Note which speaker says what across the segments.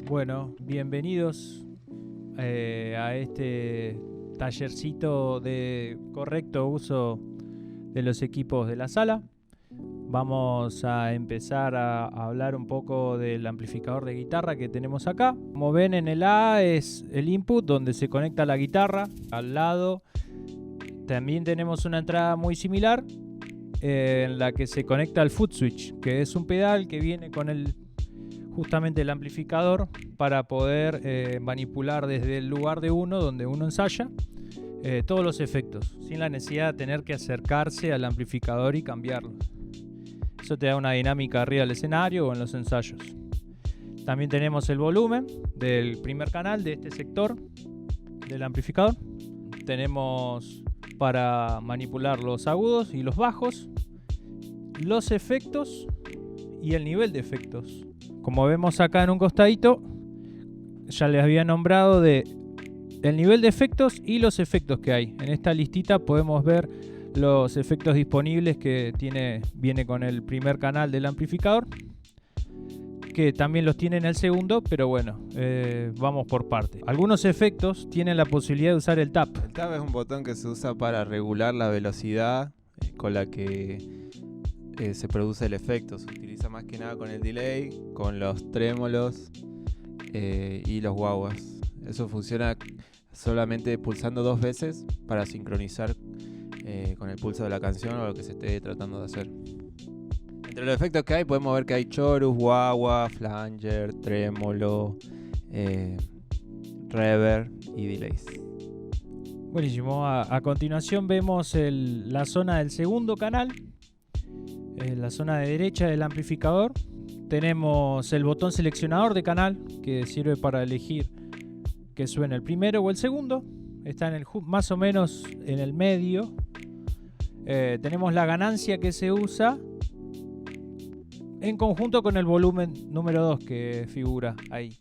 Speaker 1: Bueno, bienvenidos a este tallercito de correcto uso de los equipos de la sala. Vamos a empezar a hablar un poco del amplificador de guitarra que tenemos acá. Como ven, en el A es el input donde se conecta la guitarra. Al lado también tenemos una entrada muy similar en la que se conecta el foot switch, que es un pedal que viene con justamente el amplificador para poder manipular desde el lugar de uno, donde uno ensaya, todos los efectos, sin la necesidad de tener que acercarse al amplificador y cambiarlos. Eso te da una dinámica arriba del escenario o en los ensayos. También tenemos el volumen del primer canal de este sector del amplificador. Tenemos para manipular los agudos y los bajos, los efectos y el nivel de efectos. Como vemos acá en un costadito, ya les había nombrado el nivel de efectos y los efectos que hay. En esta listita podemos ver los efectos disponibles que viene con el primer canal del amplificador, que también los tiene en el segundo, pero bueno, vamos por parte. Algunos efectos tienen la posibilidad de usar el tap.
Speaker 2: El tap es un botón que se usa para regular la velocidad con la que se produce el efecto. Se utiliza más que nada con el delay, con los trémolos y los guaguas. Eso funciona solamente pulsando 2 veces para sincronizar con el pulso de la canción o lo que se esté tratando de hacer. Entre los efectos que hay podemos ver que hay chorus, guagua, flanger, trémolo, reverb y delays.
Speaker 1: Buenísimo. A continuación vemos la zona del segundo canal, la zona de derecha del amplificador. Tenemos el botón seleccionador de canal, que sirve para elegir que suene el primero o el segundo. Está más o menos en el medio. Tenemos la ganancia que se usa en conjunto con el volumen número 2 que figura ahí.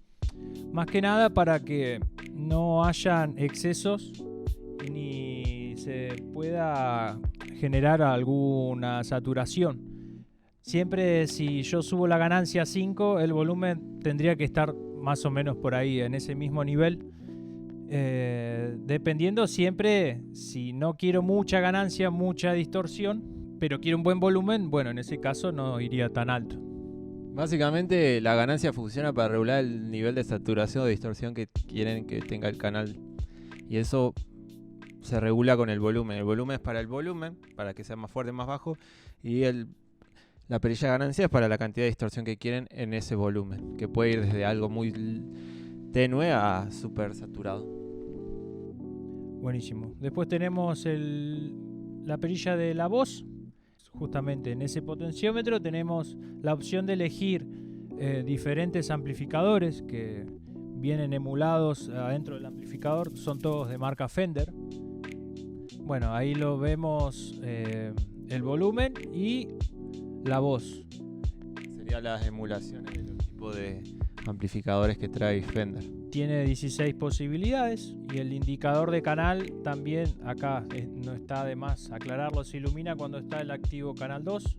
Speaker 1: Más que nada para que no hayan excesos ni se pueda generar alguna saturación. Siempre si yo subo la ganancia a 5, el volumen tendría que estar más o menos por ahí, en ese mismo nivel. Dependiendo siempre, si no quiero mucha ganancia, mucha distorsión, pero quiero un buen volumen, bueno, en ese caso no iría tan alto.
Speaker 2: Básicamente la ganancia funciona para regular el nivel de saturación o distorsión que quieren que tenga el canal. Y eso se regula con el volumen. El volumen es para el volumen, para que sea más fuerte, más bajo. Y la perilla de ganancia es para la cantidad de distorsión que quieren en ese volumen, que puede ir desde algo muy tenue a súper saturado.
Speaker 1: Buenísimo. Después tenemos la perilla de la voz. Justamente en ese potenciómetro tenemos la opción de elegir diferentes amplificadores que vienen emulados adentro del amplificador. Son todos de marca Fender. Bueno, ahí lo vemos, el volumen y la voz.
Speaker 2: Serían las emulaciones de los tipos de amplificadores que trae Fender.
Speaker 1: Tiene 16 posibilidades y el indicador de canal también acá no está de más aclararlo, se ilumina cuando está el activo canal 2,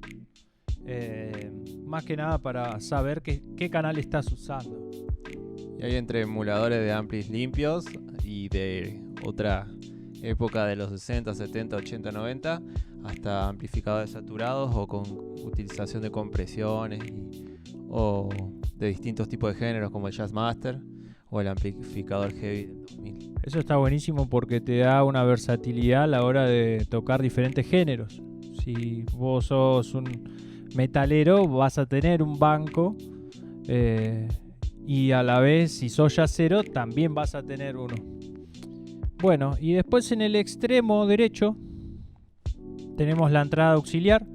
Speaker 1: más que nada para saber qué canal estás usando.
Speaker 2: Y hay entre emuladores de amplis limpios y de otra época de los 60, 70, 80, 90 hasta amplificadores saturados o con utilización de compresiones o de distintos tipos de géneros como el Jazzmaster o el amplificador Heavy del 2000.
Speaker 1: Eso está buenísimo porque te da una versatilidad a la hora de tocar diferentes géneros. Si vos sos un metalero, vas a tener un banco, y a la vez, si sos jazzero, también vas a tener uno. Bueno, y después en el extremo derecho tenemos la entrada auxiliar,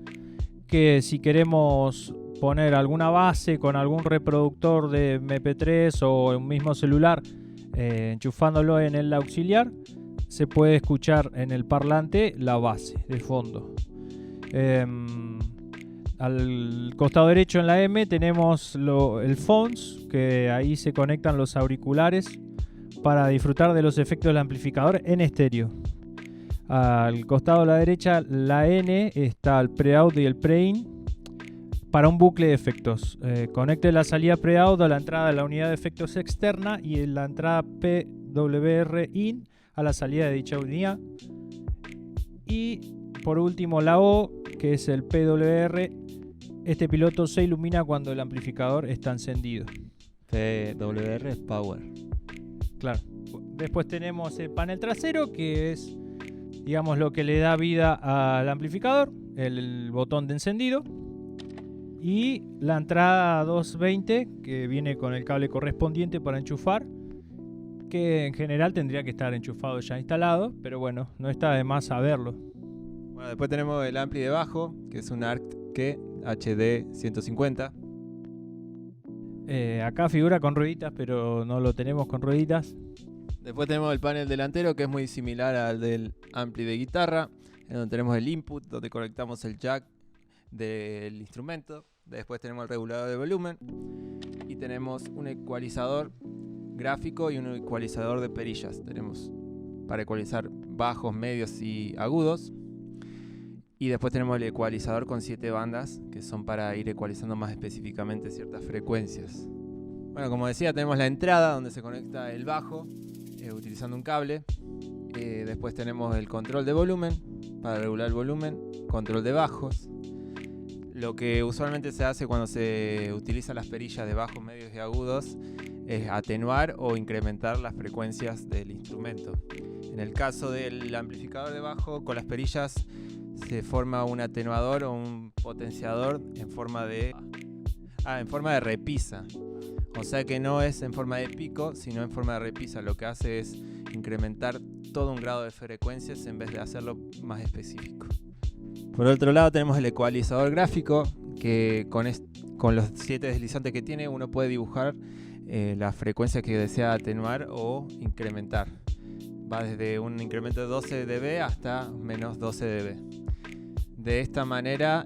Speaker 1: que si queremos poner alguna base con algún reproductor de MP3 o un mismo celular, enchufándolo en el auxiliar, se puede escuchar en el parlante la base de fondo. Al costado derecho en la M tenemos el Phones, que ahí se conectan los auriculares para disfrutar de los efectos del amplificador en estéreo. Al costado de la derecha, la N, está el pre-out y el pre-in para un bucle de efectos. Conecte la salida pre-audio a la entrada de la unidad de efectos externa y la entrada PWR in a la salida de dicha unidad. Y por último la O, que es el PWR. Este piloto se ilumina cuando el amplificador está encendido.
Speaker 2: PWR es Power.
Speaker 1: Claro. Después tenemos el panel trasero, que es, digamos, lo que le da vida al amplificador, el botón de encendido. Y la entrada 220, que viene con el cable correspondiente para enchufar, que en general tendría que estar enchufado ya instalado, pero bueno, no está de más saberlo.
Speaker 2: Bueno, después tenemos el ampli de bajo, que es un ARC-Key HD 150.
Speaker 1: Acá figura con rueditas, pero no lo tenemos con rueditas.
Speaker 2: Después tenemos el panel delantero, que es muy similar al del ampli de guitarra, en donde tenemos el input, donde conectamos el jack del instrumento. Después tenemos el regulador de volumen y tenemos un ecualizador gráfico y un ecualizador de perillas. Tenemos para ecualizar bajos, medios y agudos. Y después tenemos el ecualizador con 7 bandas, que son para ir ecualizando más específicamente ciertas frecuencias. Bueno, como decía, tenemos la entrada donde se conecta el bajo utilizando un cable. Después tenemos el control de volumen para regular el volumen, control de bajos. Lo que usualmente se hace cuando se utilizan las perillas de bajos, medios y agudos es atenuar o incrementar las frecuencias del instrumento. En el caso del amplificador de bajo, con las perillas se forma un atenuador o un potenciador en forma de repisa. O sea que no es en forma de pico, sino en forma de repisa. Lo que hace es incrementar todo un grado de frecuencias en vez de hacerlo más específico. Por otro lado tenemos el ecualizador gráfico, que con los 7 deslizantes que tiene uno puede dibujar la frecuencia que desea atenuar o incrementar. Va desde un incremento de 12 dB hasta menos 12 dB. De esta manera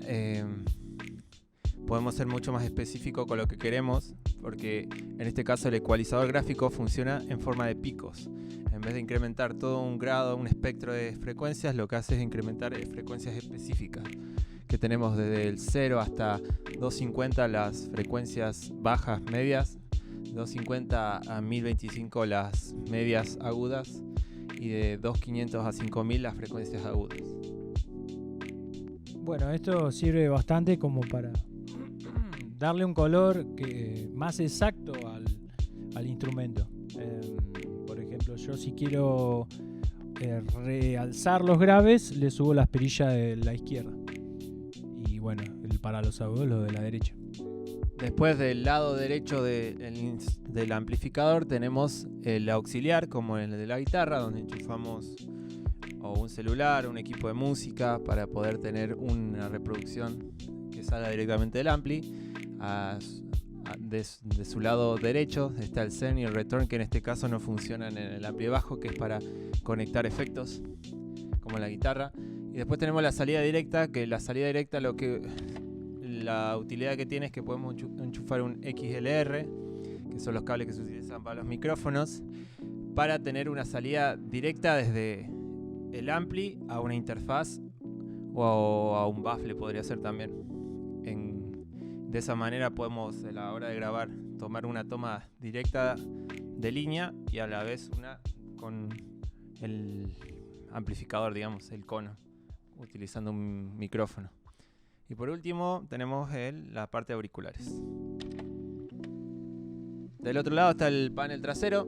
Speaker 2: podemos ser mucho más específicos con lo que queremos, porque en este caso el ecualizador gráfico funciona en forma de picos. En vez de incrementar todo un grado, un espectro de frecuencias, lo que hace es incrementar frecuencias específicas, que tenemos desde el 0 hasta 250 las frecuencias bajas medias, 250 a 1025 las medias agudas y de 2500 a 5000 las frecuencias agudas.
Speaker 1: Bueno, esto sirve bastante como para darle un color más exacto al instrumento. Por ejemplo, yo si quiero realzar los graves, le subo las perillas de la izquierda. Y bueno, para los agudos, los de la derecha.
Speaker 2: Después del lado derecho del amplificador tenemos el auxiliar, como el de la guitarra, donde enchufamos o un celular, un equipo de música, para poder tener una reproducción que salga directamente del ampli. De su lado derecho está el send y el return, que en este caso no funcionan en el ampli de bajo, que es para conectar efectos como la guitarra. Y después tenemos la salida directa, que la salida directa la utilidad que tiene es que podemos enchufar un XLR, que son los cables que se utilizan para los micrófonos, para tener una salida directa desde el ampli a una interfaz o a un baffle podría ser también. De esa manera podemos, a la hora de grabar, tomar una toma directa de línea y a la vez una con el amplificador, digamos, el cono, utilizando un micrófono. Y por último tenemos la parte de auriculares. Del otro lado está el panel trasero,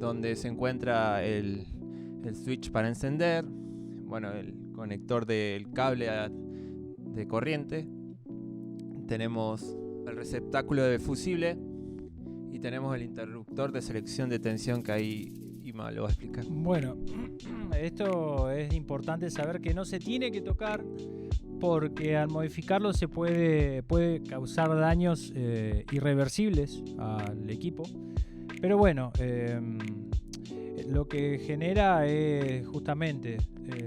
Speaker 2: donde se encuentra el switch para encender, bueno, el conector del cable de corriente. Tenemos el receptáculo de fusible y tenemos el interruptor de selección de tensión, que ahí Ima lo va a explicar.
Speaker 1: Bueno, esto es importante saber que no se tiene que tocar, porque al modificarlo se puede causar daños irreversibles al equipo. Pero bueno, lo que genera es justamente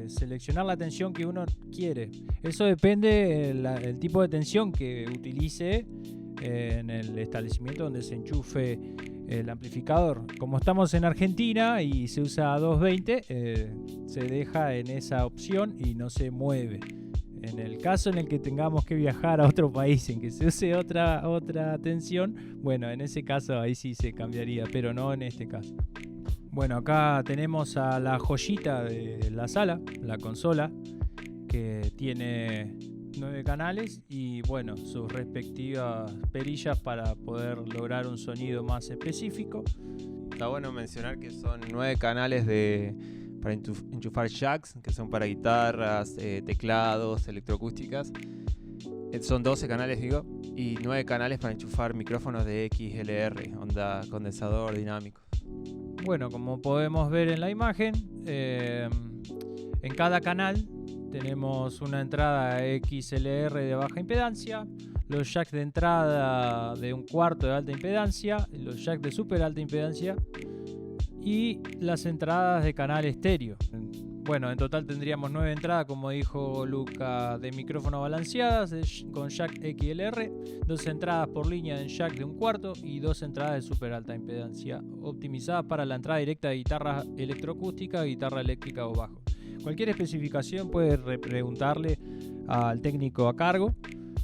Speaker 1: seleccionar la tensión que uno quiere. Eso depende el tipo de tensión que utilice en el establecimiento donde se enchufe el amplificador. Como estamos en Argentina y se usa 220, se deja en esa opción y no se mueve. En el caso en el que tengamos que viajar a otro país en que se use otra tensión, bueno, en ese caso ahí sí se cambiaría, pero no en este caso. Bueno, acá tenemos a la joyita de la sala, la consola, que tiene 9 canales y bueno, sus respectivas perillas para poder lograr un sonido más específico.
Speaker 2: Está bueno mencionar que son 9 canales para enchufar jacks, que son para guitarras, teclados, electroacústicas. Son 12 canales, digo, y 9 canales para enchufar micrófonos de XLR, onda condensador dinámico.
Speaker 1: Bueno, como podemos ver en la imagen, en cada canal tenemos una entrada XLR de baja impedancia, los jacks de entrada de 1/4 de alta impedancia, los jacks de super alta impedancia y las entradas de canal estéreo. Bueno, en total tendríamos 9 entradas, como dijo Luca, de micrófono balanceadas con jack XLR, 2 entradas por línea en jack de 1/4 y 2 entradas de super alta impedancia optimizadas para la entrada directa de guitarra electroacústica, guitarra eléctrica o bajo. Cualquier especificación puede preguntarle al técnico a cargo,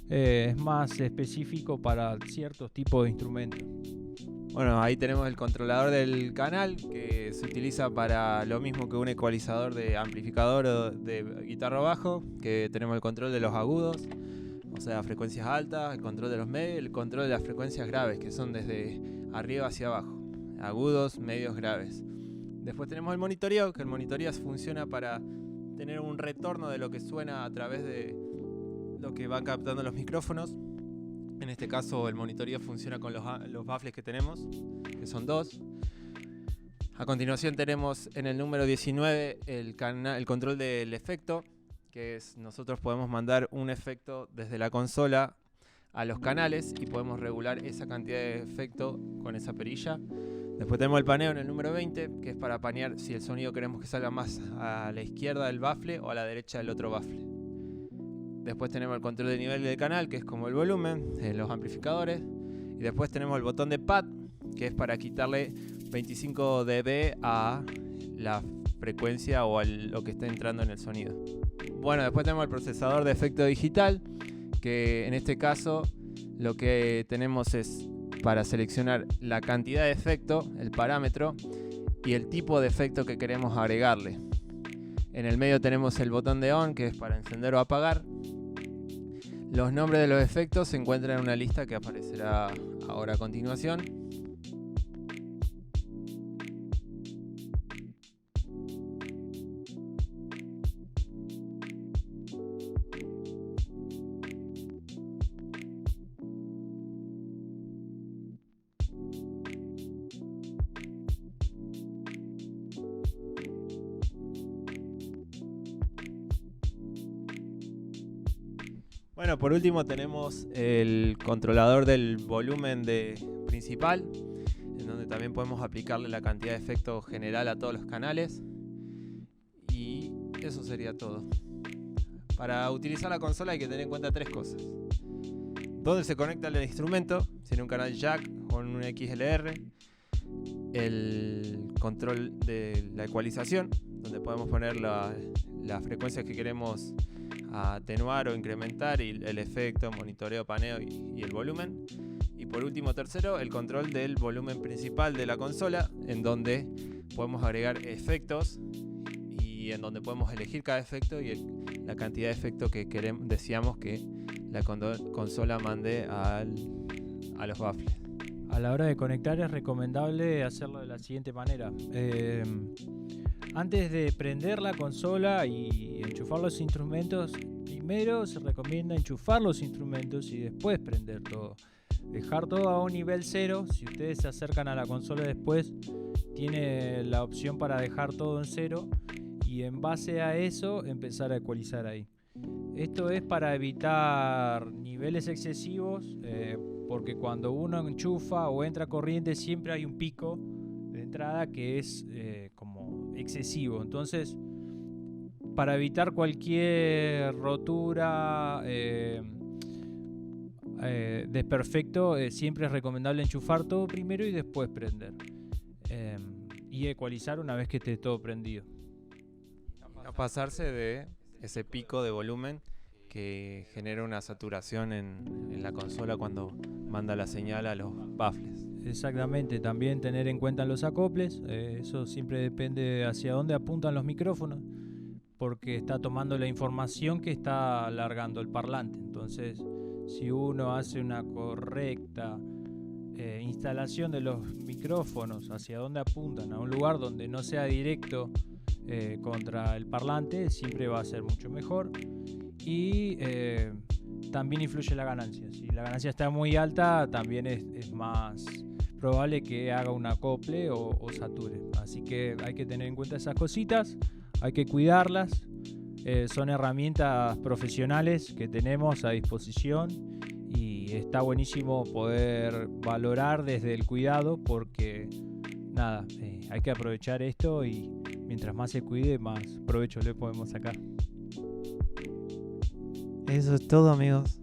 Speaker 1: es más específico para ciertos tipos de instrumentos.
Speaker 2: Bueno, ahí tenemos el controlador del canal, que se utiliza para lo mismo que un ecualizador de amplificador o de guitarra o bajo, que tenemos el control de los agudos, o sea, frecuencias altas, el control de los medios, el control de las frecuencias graves, que son desde arriba hacia abajo, agudos, medios, graves. Después tenemos el monitoreo, que el monitoreo funciona para tener un retorno de lo que suena a través de lo que van captando los micrófonos. En este caso el monitoreo funciona con los baffles que tenemos, que son 2. A continuación tenemos en el número 19 el control del efecto, que es nosotros podemos mandar un efecto desde la consola a los canales y podemos regular esa cantidad de efecto con esa perilla. Después tenemos el paneo en el número 20, que es para panear si el sonido queremos que salga más a la izquierda del baffle o a la derecha del otro baffle. Después tenemos el control de nivel del canal, que es como el volumen, los amplificadores. Y después tenemos el botón de pad, que es para quitarle 25 dB a la frecuencia o a lo que está entrando en el sonido. Bueno, después tenemos el procesador de efecto digital, que en este caso lo que tenemos es para seleccionar la cantidad de efecto, el parámetro y el tipo de efecto que queremos agregarle. En el medio tenemos el botón de on, que es para encender o apagar. Los nombres de los efectos se encuentran en una lista que aparecerá ahora a continuación. Bueno, por último tenemos el controlador del volumen principal, en donde también podemos aplicarle la cantidad de efecto general a todos los canales. Y eso sería todo. Para utilizar la consola hay que tener en cuenta 3 cosas. Dónde se conecta el instrumento, si en un canal jack o en un XLR. El control de la ecualización, donde podemos poner las frecuencias que queremos atenuar o incrementar, y el efecto, monitoreo, paneo y el volumen. Y por último, tercero, el control del volumen principal de la consola, en donde podemos agregar efectos y en donde podemos elegir cada efecto y la cantidad de efecto que deseamos que la consola mande a los baffles.
Speaker 1: A la hora de conectar es recomendable hacerlo de la siguiente manera. Antes de prender la consola y enchufar los instrumentos, primero se recomienda enchufar los instrumentos y después prender todo. Dejar todo a un nivel 0. Si ustedes se acercan a la consola después, tiene la opción para dejar todo en 0 y en base a eso empezar a ecualizar ahí. Esto es para evitar niveles excesivos, porque cuando uno enchufa o entra corriente siempre hay un pico de entrada que es como excesivo. Entonces, para evitar cualquier rotura, desperfecto, siempre es recomendable enchufar todo primero y después prender, y ecualizar una vez que esté todo prendido.
Speaker 2: No pasarse de ese pico de volumen que genera una saturación en la consola cuando manda la señal a los baffles.
Speaker 1: Exactamente, también tener en cuenta los acoples, eso siempre depende hacia dónde apuntan los micrófonos, porque está tomando la información que está alargando el parlante. Entonces, si uno hace una correcta instalación de los micrófonos hacia dónde apuntan, a un lugar donde no sea directo contra el parlante, siempre va a ser mucho mejor. Y también influye la ganancia. Si la ganancia está muy alta, también es más probable que haga un acople o sature. Así que hay que tener en cuenta esas cositas, hay que cuidarlas. Son herramientas profesionales que tenemos a disposición y está buenísimo poder valorar desde el cuidado, porque nada, hay que aprovechar esto y mientras más se cuide, más provecho le podemos sacar.
Speaker 2: Eso es todo, amigos.